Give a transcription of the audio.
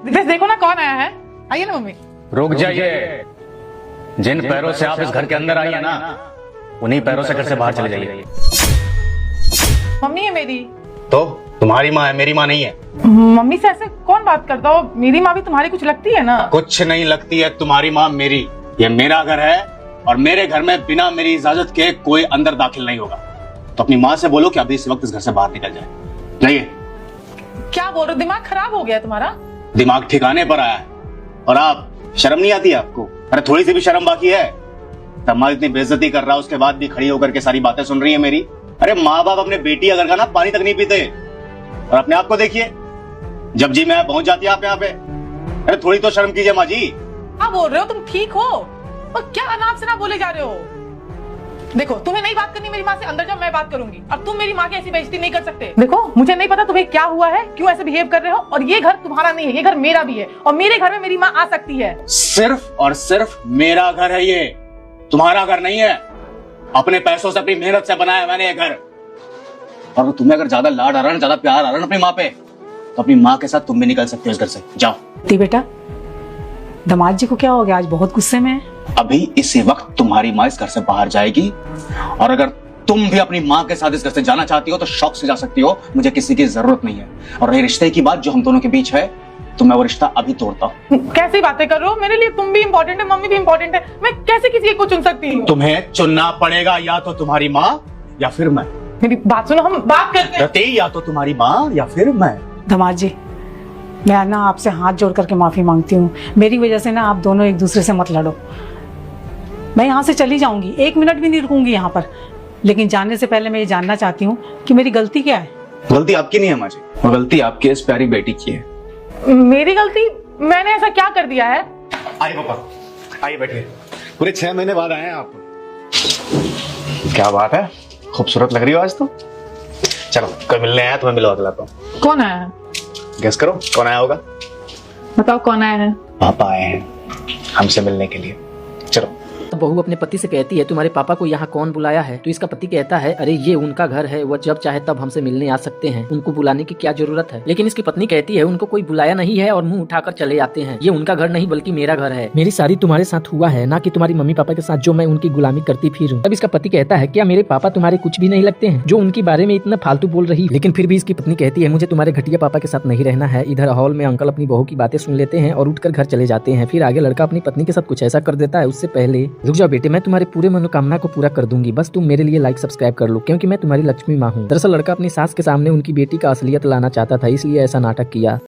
दिनेश देखो ना कौन आया है। आइए ना मम्मी। रुक जाइए। जिन पैरों से आप इस घर के अंदर आई है ना, उन्हीं पैरों से घर से बाहर चले जाइए। मम्मी है मेरी। तो तुम्हारी माँ है, मेरी माँ नहीं है। मम्मी से ऐसे कौन बात करता हो? मेरी माँ भी तुम्हारी कुछ लगती है ना। कुछ नहीं लगती है तुम्हारी माँ मेरी। ये मेरा घर है और मेरे घर में बिना मेरी इजाजत के कोई अंदर दाखिल नहीं होगा। तो अपनी माँ से बोलो कि अभी इस वक्त इस घर से बाहर निकल जाए। जाइए। क्या बोल रहे हो? दिमाग खराब हो गया तुम्हारा? दिमाग ठिकाने पर आया है और आप शर्म नहीं आती है आपको? अरे थोड़ी सी भी शर्म बाकी है? तमाम इतनी बेइज्जती कर रहा है उसके बाद भी खड़ी होकर के सारी बातें सुन रही है मेरी। अरे माँ बाप अपने बेटी अगर का ना पानी तक नहीं पीते। और अपने आप को देखिए, जब जी मैं पहुंच जाती है आप यहाँ पे। अरे थोड़ी तो शर्म कीजिए माँ जी। क्या बोल रहे हो? तुम ठीक हो? और क्या अनाप शनाप बोले जा रहे हो? देखो तुम्हें नहीं बात करनी मेरी माँ से, अंदर जाओ मैं बात करूंगी। और तुम मेरी माँ की ऐसी बेइज्जती नहीं कर सकते। देखो मुझे नहीं पता तुम्हें क्या हुआ है, क्यों ऐसे बिहेव कर रहे हो। और ये घर तुम्हारा नहीं है, ये घर मेरा भी है। और मेरे घर में मेरी माँ आ सकती है। सिर्फ और सिर्फ मेरा घर है ये, तुम्हारा घर नहीं है। अपने पैसों से अपनी मेहनत से बनाया मैंने ये घर। और तुम्हें अगर ज्यादा लाड आ रहा है, ज्यादा प्यार आ रहा है अपनी माँ पे, तो अपनी माँ के साथ तुम भी निकल सकते हो इस घर से। जाओ। ती बेटा, दामाद जी को क्या हो गया? आज बहुत गुस्से में है। अभी इसी वक्त तुम्हारी माँ इस घर से बाहर जाएगी और अगर तुम भी अपनी माँ के साथ इस घर से जाना चाहती हो तो शौक से जा सकती हो। मुझे किसी की जरूरत नहीं है। और ये रिश्ते की बात जो हम दोनों के बीच है, तो मैं वो रिश्ता अभी तोड़ता हूँ। कैसी बातें कर रहे हो? मेरे लिए तुम भी इम्पोर्टेंट है, मम्मी भी इम्पोर्टेंट है। मैं कैसे किसी एक को चुन सकती हूँ? तुम्हें चुनना पड़ेगा, या तो तुम्हारी माँ या फिर मैं। मेरी बात सुनो, हम बात करते हैं। रति, या तो तुम्हारी माँ या फिर मैं। दामाद जी, मैं ना आपसे हाथ जोड़ करके माफी मांगती हूँ। मेरी वजह से ना आप दोनों एक दूसरे से मत लड़ो। मैं यहाँ से चली जाऊंगी, 1 मिनट भी नहीं रुकूंगी यहाँ पर। लेकिन जाने से पहले मैं ये जानना चाहती हूँ कि मेरी गलती क्या है। गलती आपकी नहीं है माँ जी, और गलती आपकी इस प्यारी बेटी की है। मेरी गलती? मैंने ऐसा क्या कर दिया है? आइए पापा, आइए बैठिए। पूरे 6 महीने बाद आए हैं आप। क्या बात है, खूबसूरत लग रही हो आज तो। चलो कोई मिलने आया, तुम्हें मिलवा दिलाता हूँ। कौन आया है? गेस करो कौन आया होगा। बताओ कौन आया है? पापा आए हैं हमसे मिलने के लिए। चलो। बहू अपने पति से कहती है तुम्हारे पापा को यहाँ कौन बुलाया है? तो इसका पति कहता है अरे ये उनका घर है, वो जब चाहे तब हमसे मिलने आ सकते हैं, उनको बुलाने की क्या जरूरत है। लेकिन इसकी पत्नी कहती है उनको कोई बुलाया नहीं है और मुंह उठाकर चले जाते हैं। ये उनका घर नहीं बल्कि मेरा घर है। मेरी शादी तुम्हारे साथ हुआ है, ना कि तुम्हारी मम्मी पापा के साथ जो मैं उनकी गुलामी करती फिरूं। तब इसका पति कहता है क्या मेरे पापा तुम्हारे कुछ भी नहीं लगते हैं जो उनके बारे में इतना फालतू बोल रही? लेकिन फिर भी इसकी पत्नी कहती है मुझे तुम्हारे घटिया पापा के साथ नहीं रहना है। इधर हॉल में अंकल अपनी बहू की बातें सुन लेते हैं और उठकर घर चले जाते हैं। फिर आगे लड़का अपनी पत्नी के साथ कुछ ऐसा कर देता है। उससे पहले रुक जाओ बेटे, मैं तुम्हारे पूरे मनोकामना को पूरा कर दूंगी, बस तुम मेरे लिए लाइक सब्सक्राइब कर लो, क्योंकि मैं तुम्हारी लक्ष्मी माँ हूँ। दरअसल लड़का अपनी सास के सामने उनकी बेटी का असलियत लाना चाहता था, इसलिए ऐसा नाटक किया।